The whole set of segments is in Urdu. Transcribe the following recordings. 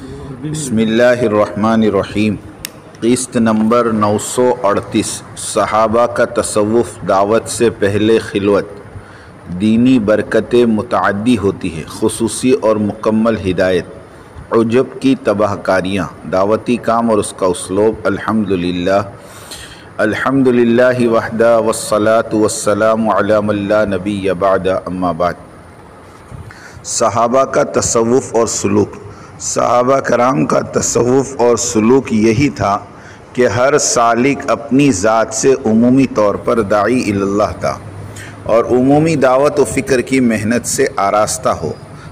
بسم اللہ الرحمن الرحیم۔ قسط نمبر 938 صحابہ کا تصوف دعوت سے پہلے خلوت۔ دینی برکتیں متعدی ہوتی ہے، خصوصی اور مکمل ہدایت، عجب کی تباہ کاریاں، دعوتی کام اور اس کا اسلوب۔ الحمدللہ وحدہ والصلاة والسلام علی من لا نبی بعد، اما بعد۔ صحابہ کا تصوف اور سلوک۔ صحابہ کرام کا تصوف اور سلوک یہی تھا کہ ہر سالک اپنی ذات سے عمومی طور پر داعی اللہ تھا اور عمومی دعوت و فکر کی محنت سے آراستہ ہو۔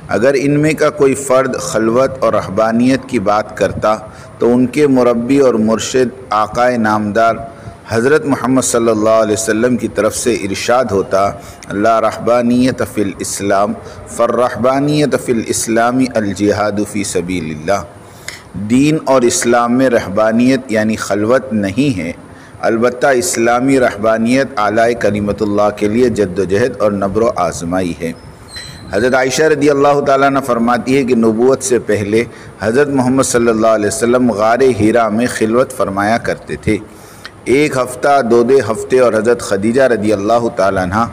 اگر ان میں کا کوئی فرد خلوت اور رہبانیت کی بات کرتا تو ان کے مربی اور مرشد آقائے نامدار حضرت محمد صلی اللہ علیہ وسلم کی طرف سے ارشاد ہوتا، لا رہبانیت فی الاسلام فالرہبانیت فی الاسلام الجہاد فی سبیل اللہ۔ دین اور اسلام میں رہبانیت یعنی خلوت نہیں ہے، البتہ اسلامی رہبانیت اعلی کلمت اللہ کے لیے جد و جہد اور نبر و آزمائی ہے۔ حضرت عائشہ رضی اللہ تعالیٰ عنہ فرماتی ہے کہ نبوت سے پہلے حضرت محمد صلی اللہ علیہ وسلم غار حرا میں خلوت فرمایا کرتے تھے۔ ایک ہفتہ، دو ہفتے، اور حضرت خدیجہ رضی اللہ تعالیٰ عنہ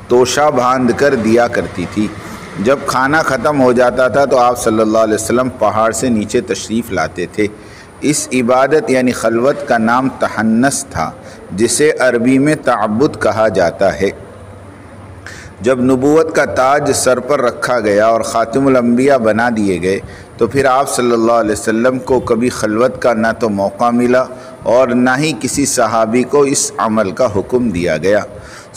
توشہ باندھ کر دیا کرتی تھی۔ جب کھانا ختم ہو جاتا تھا تو آپ صلی اللہ علیہ وسلم پہاڑ سے نیچے تشریف لاتے تھے۔ اس عبادت یعنی خلوت کا نام تحنس تھا، جسے عربی میں تعبد کہا جاتا ہے۔ جب نبوت کا تاج سر پر رکھا گیا اور خاتم الانبیاء بنا دیے گئے تو پھر آپ صلی اللہ علیہ وسلم کو کبھی خلوت کا نہ تو موقع ملا اور نہ ہی کسی صحابی کو اس عمل کا حکم دیا گیا۔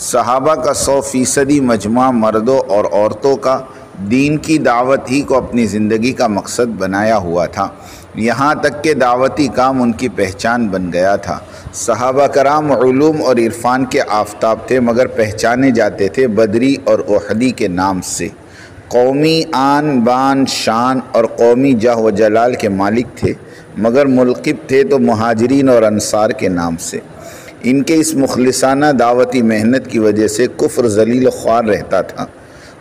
صحابہ کا 100% مجموعہ مردوں اور عورتوں کا دین کی دعوت ہی کو اپنی زندگی کا مقصد بنایا ہوا تھا، یہاں تک کہ دعوتی کام ان کی پہچان بن گیا تھا۔ صحابہ کرام علوم اور عرفان کے آفتاب تھے، مگر پہچانے جاتے تھے بدری اور احدی کے نام سے۔ قومی آن بان شان اور قومی جاہ و جلال کے مالک تھے، مگر ملقب تھے تو مہاجرین اور انصار کے نام سے۔ ان کے اس مخلصانہ دعوتی محنت کی وجہ سے کفر ذلیل و خوار رہتا تھا،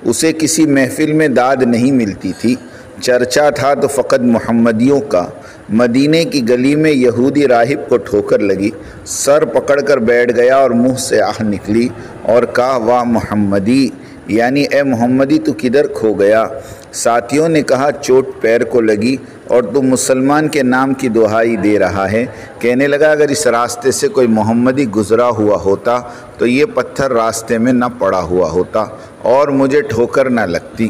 اسے کسی محفل میں داد نہیں ملتی تھی۔ چرچا تھا تو فقط محمدیوں کا۔ مدینے کی گلی میں یہودی راہب کو ٹھوکر لگی، سر پکڑ کر بیٹھ گیا اور منہ سے آہ نکلی اور کہا، واہ محمدی، یعنی اے محمدی تو کدھر کھو گیا؟ ساتھیوں نے کہا، چوٹ پیر کو لگی اور تو مسلمان کے نام کی دہائی دے رہا ہے۔ کہنے لگا، اگر اس راستے سے کوئی محمدی گزرا ہوا ہوتا تو یہ پتھر راستے میں نہ پڑا ہوا ہوتا اور مجھے ٹھوکر نہ لگتی،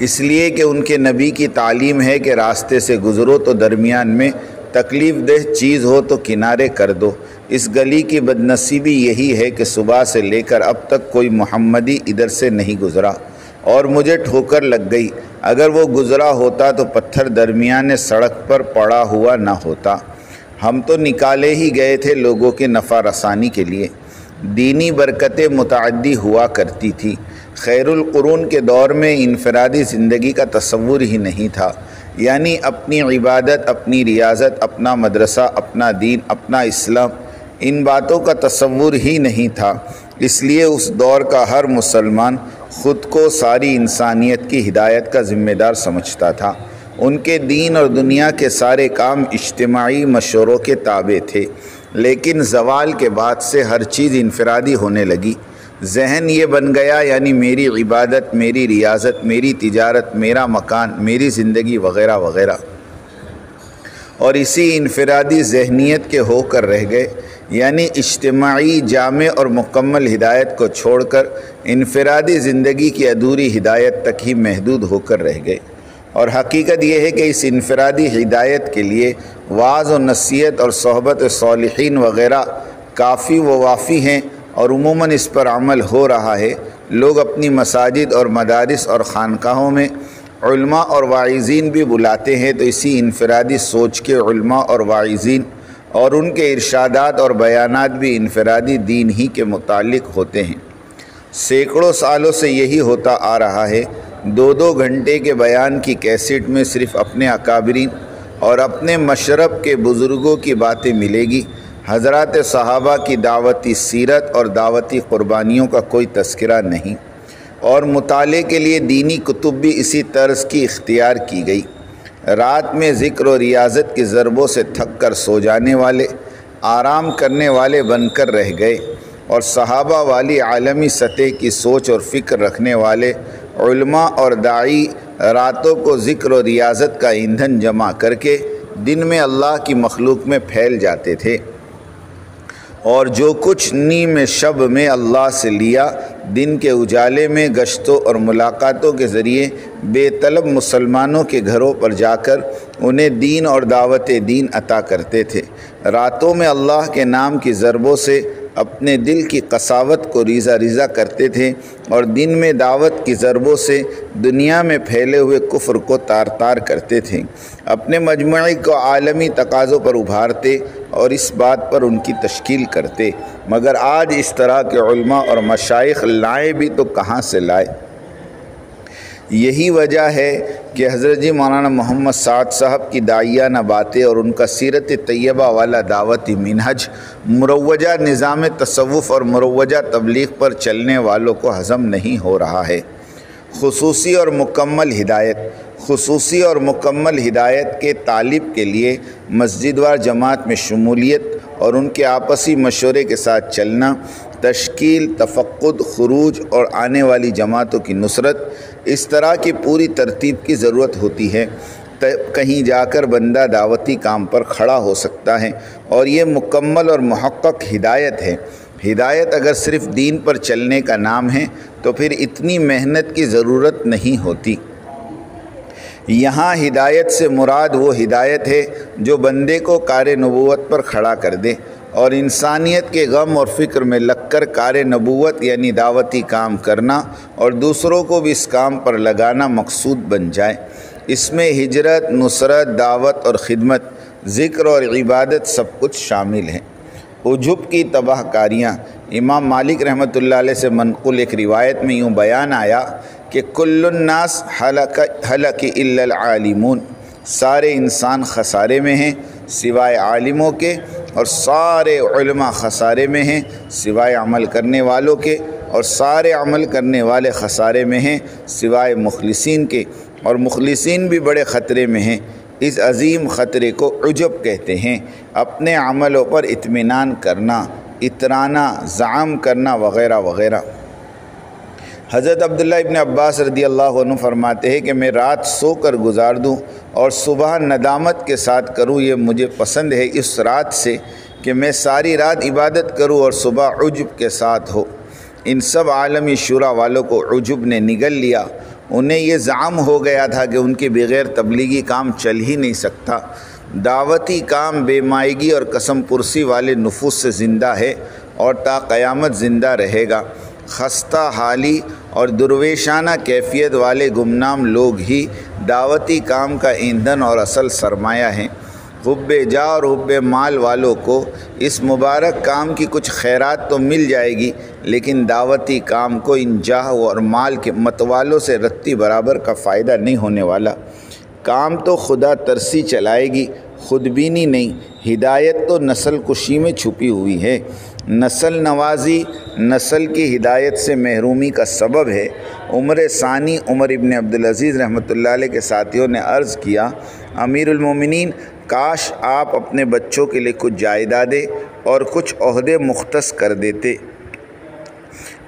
اس لیے کہ ان کے نبی کی تعلیم ہے کہ راستے سے گزرو تو درمیان میں تکلیف دہ چیز ہو تو کنارے کر دو۔ اس گلی کی بدنصیبی یہی ہے کہ صبح سے لے کر اب تک کوئی محمدی ادھر سے نہیں گزرا اور مجھے ٹھوکر لگ گئی۔ اگر وہ گزرا ہوتا تو پتھر درمیان سڑک پر پڑا ہوا نہ ہوتا۔ ہم تو نکالے ہی گئے تھے لوگوں کے نفع رسانی کے لیے۔ دینی برکتیں متعدی ہوا کرتی تھی۔ خیر القرون کے دور میں انفرادی زندگی کا تصور ہی نہیں تھا، یعنی اپنی عبادت، اپنی ریاضت، اپنا مدرسہ، اپنا دین، اپنا اسلام، ان باتوں کا تصور ہی نہیں تھا۔ اس لیے اس دور کا ہر مسلمان خود کو ساری انسانیت کی ہدایت کا ذمہ دار سمجھتا تھا۔ ان کے دین اور دنیا کے سارے کام اجتماعی مشوروں کے تابع تھے، لیکن زوال کے بعد سے ہر چیز انفرادی ہونے لگی۔ ذہن یہ بن گیا، یعنی میری عبادت، میری ریاضت، میری تجارت، میرا مکان، میری زندگی وغیرہ وغیرہ، اور اسی انفرادی ذہنیت کے ہو کر رہ گئے، یعنی اجتماعی جامع اور مکمل ہدایت کو چھوڑ کر انفرادی زندگی کی ادھوری ہدایت تک ہی محدود ہو کر رہ گئے۔ اور حقیقت یہ ہے کہ اس انفرادی ہدایت کے لیے وعظ و نصیحت اور صحبت صالحین وغیرہ کافی و وافی ہیں، اور عموماً اس پر عمل ہو رہا ہے۔ لوگ اپنی مساجد اور مدارس اور خانقاہوں میں علماء اور واعظین بھی بلاتے ہیں تو اسی انفرادی سوچ کے علماء اور واعظین اور ان کے ارشادات اور بیانات بھی انفرادی دین ہی کے متعلق ہوتے ہیں۔ سینکڑوں سالوں سے یہی ہوتا آ رہا ہے۔ 2 گھنٹے کے بیان کی کیسٹ میں صرف اپنے اکابرین اور اپنے مشرب کے بزرگوں کی باتیں ملے گی، حضرات صحابہ کی دعوتی سیرت اور دعوتی قربانیوں کا کوئی تذکرہ نہیں، اور مطالعے کے لیے دینی کتب بھی اسی طرز کی اختیار کی گئی۔ رات میں ذکر و ریاضت کی ضربوں سے تھک کر سو جانے والے آرام کرنے والے بن کر رہ گئے، اور صحابہ والی عالمی سطح کی سوچ اور فکر رکھنے والے علماء اور داعی راتوں کو ذکر و ریاضت کا ایندھن جمع کر کے دن میں اللہ کی مخلوق میں پھیل جاتے تھے، اور جو کچھ نیم شب میں اللہ سے لیا دن کے اجالے میں گشتوں اور ملاقاتوں کے ذریعے بے طلب مسلمانوں کے گھروں پر جا کر انہیں دین اور دعوت دین عطا کرتے تھے۔ راتوں میں اللہ کے نام کی ضربوں سے اپنے دل کی قساوت کو ریزہ ریزہ کرتے تھے، اور دن میں دعوت کی ضربوں سے دنیا میں پھیلے ہوئے کفر کو تار تار کرتے تھے، اپنے مجموعے کو عالمی تقاضوں پر ابھارتے اور اس بات پر ان کی تشکیل کرتے۔ مگر آج اس طرح کے علماء اور مشائخ لائے بھی تو کہاں سے لائے؟ یہی وجہ ہے کہ حضرت جی مولانا محمد سعد صاحب کی داعیانہ باتیں اور ان کا سیرت طیبہ والا دعوتی منہج مروجہ نظام تصوف اور مروجہ تبلیغ پر چلنے والوں کو ہضم نہیں ہو رہا ہے۔ خصوصی اور مکمل ہدایت کے طالب کے لیے مسجد وار جماعت میں شمولیت اور ان کے آپسی مشورے کے ساتھ چلنا، تشکیل، تفقد، خروج اور آنے والی جماعتوں کی نصرت، اس طرح کی پوری ترتیب کی ضرورت ہوتی ہے۔ کہیں جا کر بندہ دعوتی کام پر کھڑا ہو سکتا ہے، اور یہ مکمل اور محقق ہدایت ہے۔ ہدایت اگر صرف دین پر چلنے کا نام ہے تو پھر اتنی محنت کی ضرورت نہیں ہوتی۔ یہاں ہدایت سے مراد وہ ہدایت ہے جو بندے کو کار نبوت پر کھڑا کر دے، اور انسانیت کے غم اور فکر میں لگ کر کار نبوت یعنی دعوتی کام کرنا اور دوسروں کو بھی اس کام پر لگانا مقصود بن جائے۔ اس میں ہجرت، نصرت، دعوت اور خدمت، ذکر اور عبادت سب کچھ شامل ہیں۔ عجب کی تباہ کاریاں۔ امام مالک رحمۃ اللہ علیہ سے منقول ایک روایت میں یوں بیان آیا کہ کل الناس ہلک الا العالمون، سارے انسان خسارے میں ہیں سوائے عالموں کے، اور سارے علماء خسارے میں ہیں سوائے عمل کرنے والوں کے، اور سارے عمل کرنے والے خسارے میں ہیں سوائے مخلصین کے، اور مخلصین بھی بڑے خطرے میں ہیں۔ اس عظیم خطرے کو عجب کہتے ہیں۔ اپنے عملوں پر اطمینان کرنا، اترانا، زعم کرنا وغیرہ وغیرہ۔ حضرت عبداللہ ابن عباس رضی اللہ عنہ فرماتے ہیں کہ میں رات سو کر گزار دوں اور صبح ندامت کے ساتھ کروں، یہ مجھے پسند ہے اس رات سے کہ میں ساری رات عبادت کروں اور صبح عجب کے ساتھ ہو۔ ان سب عالمی شورا والوں کو عجب نے نگل لیا۔ انہیں یہ زعم ہو گیا تھا کہ ان کے بغیر تبلیغی کام چل ہی نہیں سکتا۔ دعوتی کام بے مائگی اور قسم پرسی والے نفوس سے زندہ ہے اور تا قیامت زندہ رہے گا۔ خستہ حالی اور درویشانہ کیفیت والے گمنام لوگ ہی دعوتی کام کا ایندھن اور اصل سرمایہ ہیں۔ حب جاہ اور حب مال والوں کو اس مبارک کام کی کچھ خیرات تو مل جائے گی، لیکن دعوتی کام کو ان جاہ اور مال کے متوالوں سے رتی برابر کا فائدہ نہیں ہونے والا۔ کام تو خدا ترسی چلائے گی، خود بینی نہیں۔ ہدایت تو نسل کشی میں چھپی ہوئی ہے۔ نسل نوازی نسل کی ہدایت سے محرومی کا سبب ہے۔ عمر ثانی عمر ابن عبدالعزیز رحمۃ اللہ علیہ کے ساتھیوں نے عرض کیا، امیر المومنین، کاش آپ اپنے بچوں کے لیے کچھ جائیدادیں اور کچھ عہدے مختص کر دیتے۔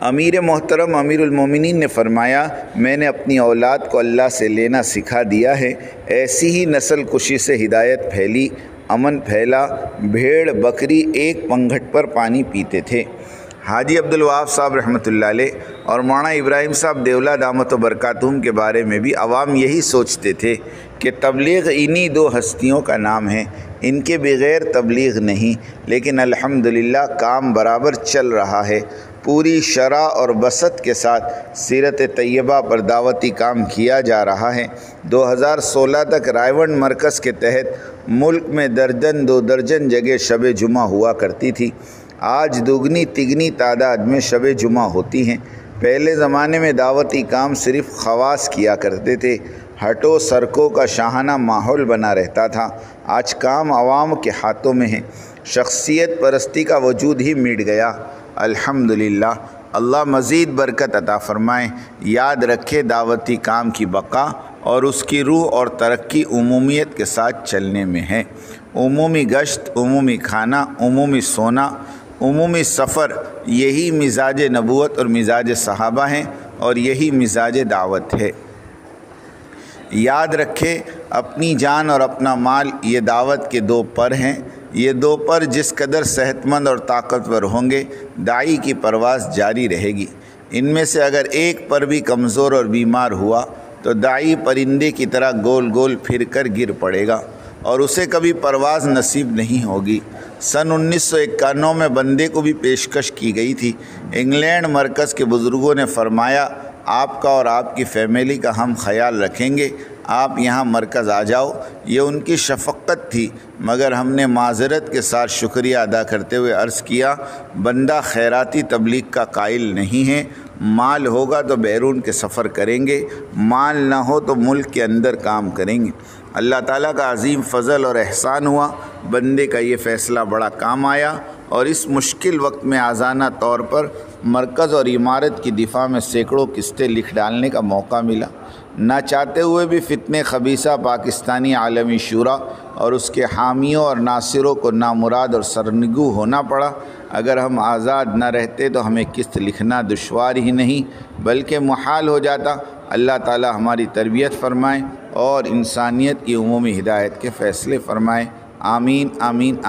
امیر محترم امیر المومنین نے فرمایا، میں نے اپنی اولاد کو اللہ سے لینا سکھا دیا ہے۔ ایسی ہی نسل کشی سے ہدایت پھیلی، امن پھیلا، بھیڑ بکری ایک پنگھٹ پر پانی پیتے تھے۔ حاجی عبدالوہاب صاحب رحمۃ اللہ علیہ اور مولانا ابراہیم صاحب دیولہ دامت و برکاتہم کے بارے میں بھی عوام یہی سوچتے تھے کہ تبلیغ انہی دو ہستیوں کا نام ہے، ان کے بغیر تبلیغ نہیں، لیکن الحمدللہ کام برابر چل رہا ہے۔ پوری شرح اور بسط کے ساتھ سیرت طیبہ پر دعوتی کام کیا جا رہا ہے۔ 2016 تک رائیونڈ مرکز کے تحت ملک میں درجن دو درجن جگہ شب جمعہ ہوا کرتی تھی۔ آج دگنی تگنی تعداد میں شب جمعہ ہوتی ہیں۔ پہلے زمانے میں دعوتی کام صرف خواص کیا کرتے تھے، ہٹو سرکوں کا شاہانہ ماحول بنا رہتا تھا۔ آج کام عوام کے ہاتھوں میں ہے، شخصیت پرستی کا وجود ہی مٹ گیا۔ الحمدللہ، اللہ مزید برکت عطا فرمائے۔ یاد رکھے، دعوتی کام کی بقا اور اس کی روح اور ترقی عمومیت کے ساتھ چلنے میں ہے۔ عمومی گشت، عمومی کھانا، عمومی سونا، عمومی سفر، یہی مزاج نبوت اور مزاج صحابہ ہیں اور یہی مزاج دعوت ہے۔ یاد رکھے اپنی جان اور اپنا مال یہ دعوت کے دو پر ہیں۔ یہ دو پر جس قدر صحت مند اور طاقتور ہوں گے داعی کی پرواز جاری رہے گی۔ ان میں سے اگر ایک پر بھی کمزور اور بیمار ہوا تو داعی پرندے کی طرح گول گول پھر کر گر پڑے گا اور اسے کبھی پرواز نصیب نہیں ہوگی۔ سن 1991 میں بندے کو بھی پیشکش کی گئی تھی۔ انگلینڈ مرکز کے بزرگوں نے فرمایا آپ کا اور آپ کی فیملی کا ہم خیال رکھیں گے، آپ یہاں مرکز آ جاؤ۔ یہ ان کی شفقت تھی، مگر ہم نے معذرت کے ساتھ شکریہ ادا کرتے ہوئے عرض کیا بندہ خیراتی تبلیغ کا قائل نہیں ہے۔ مال ہوگا تو بیرون کے سفر کریں گے، مال نہ ہو تو ملک کے اندر کام کریں گے۔ اللہ تعالیٰ کا عظیم فضل اور احسان ہوا، بندے کا یہ فیصلہ بڑا کام آیا اور اس مشکل وقت میں آزادانہ طور پر مرکز اور عمارت کی دفاع میں سینکڑوں قسطیں لکھ ڈالنے کا موقع ملا۔ نہ چاہتے ہوئے بھی فتنہ خبیثہ پاکستانی عالمی شورا اور اس کے حامیوں اور ناصروں کو نامراد اور سرنگو ہونا پڑا۔ اگر ہم آزاد نہ رہتے تو ہمیں قسط لکھنا دشوار ہی نہیں بلکہ محال ہو جاتا۔ اللہ تعالی ہماری تربیت فرمائے اور انسانیت کی عمومی ہدایت کے فیصلے فرمائے۔ آمین آمین آمین۔